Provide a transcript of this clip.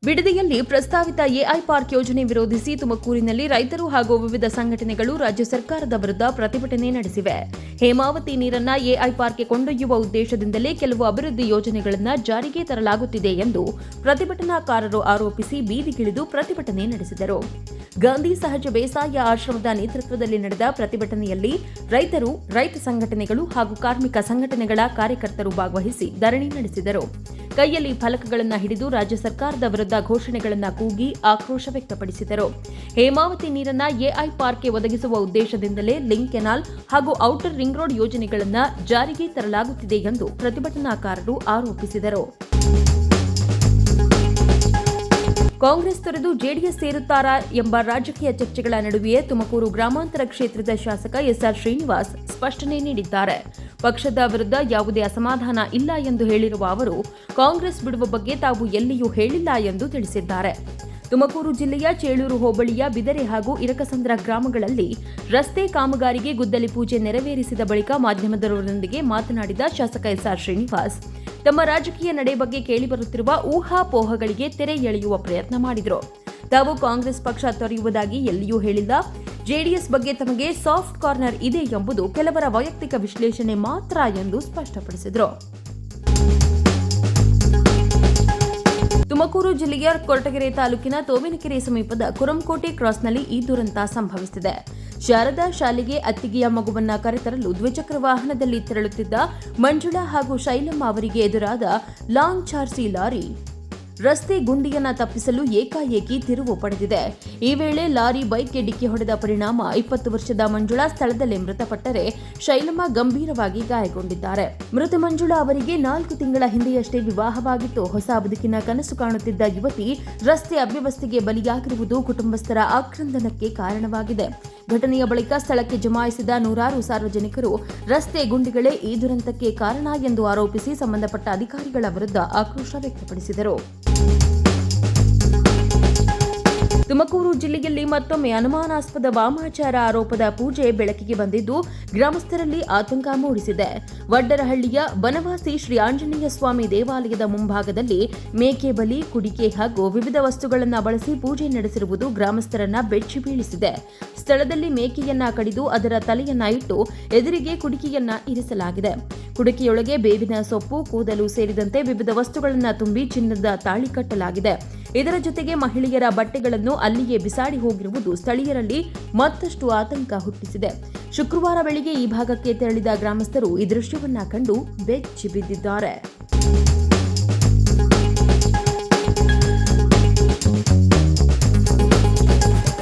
ಬಿಡದಿಯಲ್ಲಿ ಪ್ರಸ್ತಾವಿತ AI park ಯೋಜನೆ ವಿರೋಧಿಸಿ ತುಮಕೂರಿನಲ್ಲಿ ರೈತರು ಹಾಗೂ ವಿವಿಧ ಸಂಘಟನೆಗಳು ರಾಜ್ಯ ಸರ್ಕಾರದ ವಿರುದ್ಧ ಪ್ರತಿಭಟನೆ ನಡೆಸಿವೆ. ಹೇಮಾವತಿ ನೀರನ್ನ ಎಐ ಪಾರ್ಕ್ಗೆ ಕೊಂಡೊಯ್ಯುವ ಉದ್ದೇಶದಿಂದಲೇ ಕೆಲವು ಅಭಿವೃದ್ಧಿ ಯೋಜನೆಗಳನ್ನು ಜಾರಿಗೆ ತರಲಾಗುತ್ತಿದೆ ಎಂದು ಪ್ರತಿಭಟನಾಕಾರರು ಆರೋಪಿಸಿ ಬೀದಿಗಿಳಿದು ಪ್ರತಿಭಟನೆ ನಡೆಸಿದರು. ಗಾಂಧಿ ಸಹಜ ಬೇಸಾಯ ಆಶ್ರಮದ ನೇತೃತ್ವದಲ್ಲಿ ನಡೆದ ಪ್ರತಿಭಟನೆಯಲ್ಲಿ ರೈತರು, ರೈತ ಸಂಘಟನೆಗಳು ಹಾಗೂ ಕಾರ್ಮಿಕ ಸಂಘಟನೆಗಳ ಕಾರ್ಯಕರ್ತರು ಭಾಗವಹಿಸಿ ಧರಣಿ ನಡೆಸಿದರು. ಕೈಯಲ್ಲಿ ಫಲಕಗಳನ್ನು ಹಿಡಿದು ರಾಜ್ಯ ಸರ್ಕಾರದ ವಿರುದ್ಧ ಘೋಷಣೆಗಳನ್ನು ಕೂಗಿ ಆಕ್ರೋಶ ವ್ಯಕ್ತಪಡಿಸಿದರು. ಹೇಮಾವತಿ ನೀರನ್ನ ಎಐ ಪಾರ್ಕ್ಗೆ ಒದಗಿಸುವ ಉದ್ದೇಶದಿಂದಲೇ ಲಿಂಕ್ ಕೆನಾಲ್ ಹಾಗೂ ಔಟರ್ ರಿಂಗ್ ರೋಡ್ ಯೋಜನೆಗಳನ್ನು ಜಾರಿಗೆ ತರಲಾಗುತ್ತಿದೆ ಎಂದು ಪ್ರತಿಭಟನಾಕಾರರು ಆರೋಪಿಸಿದರು. ಕಾಂಗ್ರೆಸ್ ತೊರೆದು ಜೆಡಿಎಸ್ ಸೇರುತ್ತಾರಾ ಎಂಬ ರಾಜಕೀಯ ಚರ್ಚೆಗಳ ನಡುವೆಯೇ ತುಮಕೂರು ಗ್ರಾಮಾಂತರ ಕ್ಷೇತ್ರದ ಶಾಸಕ ಎಸ್ಆರ್ ಶ್ರೀನಿವಾಸ್ ಸ್ಪಷ್ಟನೆ ನೀಡಿದ್ದಾರೆ. ಪಕ್ಷದ ವಿರುದ್ಧ ಯಾವುದೇ ಅಸಮಾಧಾನ ಇಲ್ಲ ಎಂದು ಹೇಳಿರುವ ಅವರು, ಕಾಂಗ್ರೆಸ್ ಬಿಡುವ ಬಗ್ಗೆ ತಾವು ಎಲ್ಲಿಯೂ ಹೇಳಿಲ್ಲ ಎಂದು ತಿಳಿಸಿದ್ದಾರೆ. ತುಮಕೂರು ಜಿಲ್ಲೆಯ ಚೇಳೂರು ಹೋಬಳಿಯ ಬಿದರೆ ಹಾಗೂ ಇರಕಸಂದ್ರ ಗ್ರಾಮಗಳಲ್ಲಿ ರಸ್ತೆ ಕಾಮಗಾರಿಗೆ ಗುದ್ದಲಿ ಪೂಜೆ ನೆರವೇರಿಸಿದ ಬಳಿಕ ಮಾಧ್ಯಮದವರೊಂದಿಗೆ ಮಾತನಾಡಿದ ಶಾಸಕ ಎಸ್ಆರ್ ಶ್ರೀನಿವಾಸ್, ತಮ್ಮ ರಾಜಕೀಯ ನಡೆ ಬಗ್ಗೆ ಕೇಳಿಬರುತ್ತಿರುವ ಊಹಾಪೋಹಗಳಿಗೆ ತೆರೆ ಎಳೆಯುವ ಪ್ರಯತ್ನ ಮಾಡಿದರು. ತಾವು ಕಾಂಗ್ರೆಸ್ ಪಕ್ಷ ತೊರೆಯುವುದಾಗಿ ಎಲ್ಲಿಯೂ ಹೇಳಿಲ್ಲ. ಜೆಡಿಎಸ್ ಬಗ್ಗೆ ತಮಗೆ ಸಾಫ್ಟ್ ಕಾರ್ನರ್ ಇದೆ ಎಂಬುದು ಕೆಲವರ ವೈಯಕ್ತಿಕ ವಿಶ್ಲೇಷಣೆ ಮಾತ್ರ ಎಂದು ಸ್ಪಷ್ಟಪಡಿಸಿದರು. ತುಮಕೂರು ಜಿಲ್ಲೆಯ ಕೊರಟಗೆರೆ ತಾಲೂಕಿನ ತೋವಿನಕೆರೆ ಸಮೀಪದ ಕುರಂಕೋಟೆ ಕ್ರಾಸ್ನಲ್ಲಿ ಈ ದುರಂತ ಸಂಭವಿಸಿದೆ. ಶಾರದಾ ಶಾಲೆಗೆ ಅತ್ತಿಗೆಯ ಮಗುವನ್ನ ಕರೆತರಲು ದ್ವಿಚಕ್ರ ವಾಹನದಲ್ಲಿ ತೆರಳುತ್ತಿದ್ದ ಮಂಜುಳಾ ಹಾಗೂ ಶೈಲಮ್ಮ ಅವರಿಗೆ ಎದುರಾದ ಲಾಂಗ್ ಚಾರ್ಸಿ ಲಾರಿ ರಸ್ತೆ ಗುಂಡಿಯನ್ನ ತಪ್ಪಿಸಲು ಏಕಾಏಕಿ ತಿರುವು ಪಡೆದಿದೆ. ಈ ವೇಳೆ ಲಾರಿ ಬೈಕ್ಗೆ ಡಿಕ್ಕಿ ಹೊಡೆದ ಪರಿಣಾಮ 20 ವರ್ಷದ ಮಂಜುಳಾ ಸ್ಥಳದಲ್ಲೇ ಮೃತಪಟ್ಟರೆ, ಶೈಲಮ್ಮ ಗಂಭೀರವಾಗಿ ಗಾಯಗೊಂಡಿದ್ದಾರೆ. ಮೃತ ಮಂಜುಳಾ ಅವರಿಗೆ 4 ತಿಂಗಳ ಹಿಂದೆಯಷ್ಟೇ ವಿವಾಹವಾಗಿತ್ತು. ಹೊಸ ಬದುಕಿನ ಕನಸು ಕಾಣುತ್ತಿದ್ದ ಯುವತಿ ರಸ್ತೆ ಅವ್ಯವಸ್ಥೆಗೆ ಬಲಿಯಾಗಿರುವುದು ಕುಟುಂಬಸ್ಥರ ಆಕ್ರಂದನಕ್ಕೆ ಕಾರಣವಾಗಿದೆ. ಘಟನೆಯ ಬಳಿಕ ಸ್ಥಳಕ್ಕೆ ಜಮಾಯಿಸಿದ ನೂರಾರು ಸಾರ್ವಜನಿಕರು ರಸ್ತೆ ಗುಂಡಿಗಳೇ ಈ ದುರಂತಕ್ಕೆ ಕಾರಣ ಎಂದು ಆರೋಪಿಸಿ ಸಂಬಂಧಪಟ್ಟ ಅಧಿಕಾರಿಗಳ ವಿರುದ್ಧ ಆಕ್ರೋಶ ವ್ಯಕ್ತಪಡಿಸಿದರು. ತುಮಕೂರು ಜಿಲ್ಲೆಯಲ್ಲಿ ಮತ್ತೊಮ್ಮೆ ಅನುಮಾನಾಸ್ಪದ ವಾಮಾಚಾರ ಆರೋಪದ ಪೂಜೆ ಬೆಳಕಿಗೆ ಬಂದಿದ್ದು ಗ್ರಾಮಸ್ಥರಲ್ಲಿ ಆತಂಕ ಮೂಡಿಸಿದೆ. ವಡ್ಡರಹಳ್ಳಿಯ ಬನವಾಸಿ ಶ್ರೀ ಆಂಜನೇಯ ಸ್ವಾಮಿ ದೇವಾಲಯದ ಮುಂಭಾಗದಲ್ಲಿ ಮೇಕೆ ಬಲಿ, ಕುಡಿಕೆ ಹಾಗೂ ವಿವಿಧ ವಸ್ತುಗಳನ್ನು ಬಳಸಿ ಪೂಜೆ ನಡೆಸಿರುವುದು ಗ್ರಾಮಸ್ಥರನ್ನ ಬೆಚ್ಚಿ ಬೀಳಿಸಿದೆ. ಸ್ಥಳದಲ್ಲಿ ಮೇಕೆಯನ್ನ ಕಡಿದು ಅದರ ತಲೆಯನ್ನ ಇಟ್ಟು ಎದುರಿಗೆ ಕುಡಿಕೆಯನ್ನ ಇರಿಸಲಾಗಿದೆ. ಕುಡಿಕೆಯೊಳಗೆ ಬೇವಿನ ಸೊಪ್ಪು, ಕೂದಲು ಸೇರಿದಂತೆ ವಿವಿಧ ವಸ್ತುಗಳನ್ನು ತುಂಬಿ ಚಿನ್ನದ ತಾಳಿ ಕಟ್ಟಲಾಗಿದೆ. ಇದರ ಜೊತೆಗೆ ಮಹಿಳೆಯರ ಬಟ್ಟೆಗಳನ್ನು ಅಲ್ಲಿಯೇ ಬಿಸಾಡಿ ಹೋಗಿರುವುದು ಸ್ಥಳೀಯರಲ್ಲಿ ಮತ್ತಷ್ಟು ಆತಂಕ ಹುಟ್ಟಿಸಿದೆ. ಶುಕ್ರವಾರ ಬೆಳಿಗ್ಗೆ ಈ ಭಾಗಕ್ಕೆ ತೆರಳಿದ ಗ್ರಾಮಸ್ಥರು ಈ ದೃಶ್ಯವನ್ನ ಕಂಡು ಬೆಚ್ಚಿ ಬಿದ್ದಿದ್ದಾರೆ.